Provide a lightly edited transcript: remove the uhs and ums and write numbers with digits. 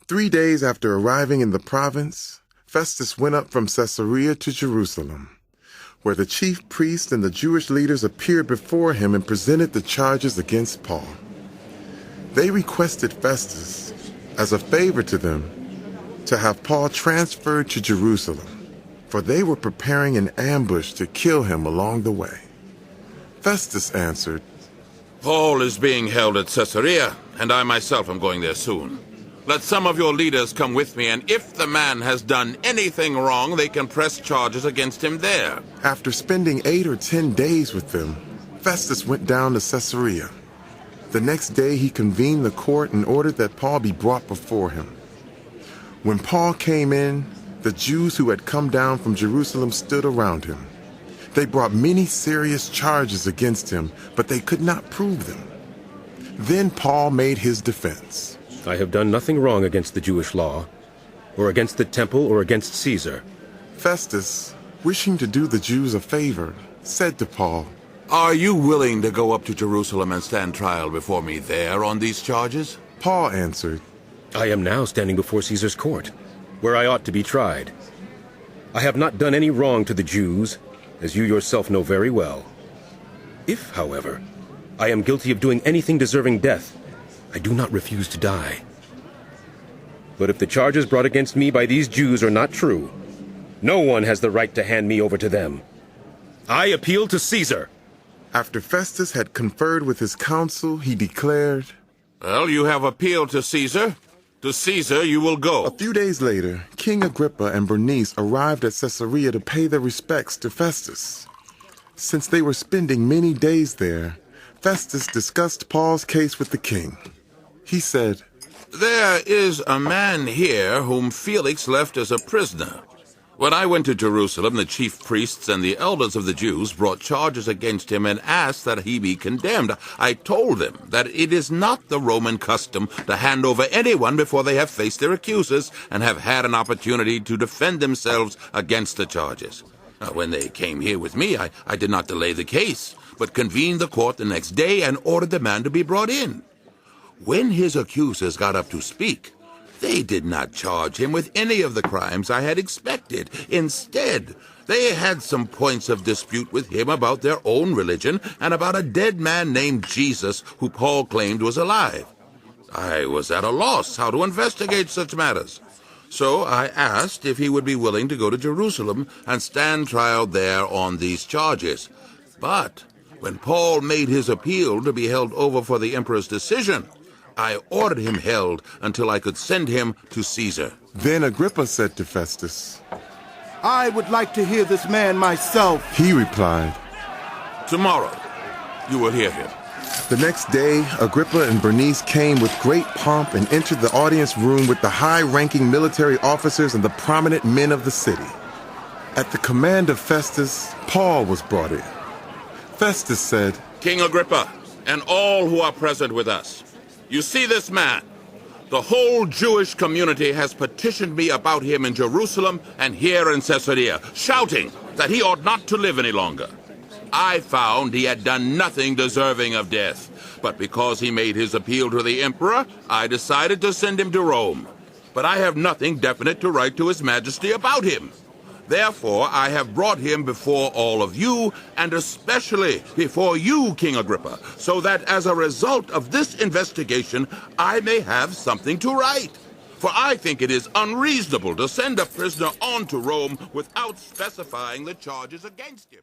3 days after arriving in the province, Festus went up from Caesarea to Jerusalem, where the chief priests and the Jewish leaders appeared before him and presented the charges against Paul. They requested Festus, as a favor to them, to have Paul transferred to Jerusalem, for they were preparing an ambush to kill him along the way. Festus answered, Paul is being held at Caesarea, and I myself am going there soon. Let some of your leaders come with me, and if the man has done anything wrong, they can press charges against him there. After spending 8 or 10 days with them, Festus went down to Caesarea. The next day he convened the court and ordered that Paul be brought before him. When Paul came in, the Jews who had come down from Jerusalem stood around him. They brought many serious charges against him, but they could not prove them. Then Paul made his defense. I have done nothing wrong against the Jewish law, or against the temple, or against Caesar. Festus, wishing to do the Jews a favor, said to Paul, Are you willing to go up to Jerusalem and stand trial before me there on these charges? Paul answered, I am now standing before Caesar's court, where I ought to be tried. I have not done any wrong to the Jews, as you yourself know very well. If, however, I am guilty of doing anything deserving death, I do not refuse to die. But if the charges brought against me by these Jews are not true, no one has the right to hand me over to them. I appeal to Caesar. After Festus had conferred with his council, he declared, Well, you have appealed to Caesar. To Caesar you will go. A few days later, King Agrippa and Bernice arrived at Caesarea to pay their respects to Festus. Since they were spending many days there, Festus discussed Paul's case with the king. He said, There is a man here whom Felix left as a prisoner. When I went to Jerusalem, the chief priests and the elders of the Jews brought charges against him and asked that he be condemned. I told them that it is not the Roman custom to hand over anyone before they have faced their accusers and have had an opportunity to defend themselves against the charges. When they came here with me, I did not delay the case, but convened the court the next day and ordered the man to be brought in. When his accusers got up to speak, they did not charge him with any of the crimes I had expected. Instead, they had some points of dispute with him about their own religion and about a dead man named Jesus who Paul claimed was alive. I was at a loss how to investigate such matters. So I asked if he would be willing to go to Jerusalem and stand trial there on these charges. But when Paul made his appeal to be held over for the emperor's decision, I ordered him held until I could send him to Caesar. Then Agrippa said to Festus, I would like to hear this man myself. He replied, Tomorrow you will hear him. The next day, Agrippa and Bernice came with great pomp and entered the audience room with the high-ranking military officers and the prominent men of the city. At the command of Festus, Paul was brought in. Festus said, King Agrippa, and all who are present with us, you see this man? The whole Jewish community has petitioned me about him in Jerusalem and here in Caesarea, shouting that he ought not to live any longer. I found he had done nothing deserving of death, but because he made his appeal to the emperor, I decided to send him to Rome. But I have nothing definite to write to His Majesty about him. Therefore, I have brought him before all of you, and especially before you, King Agrippa, so that as a result of this investigation, I may have something to write. For I think it is unreasonable to send a prisoner on to Rome without specifying the charges against him.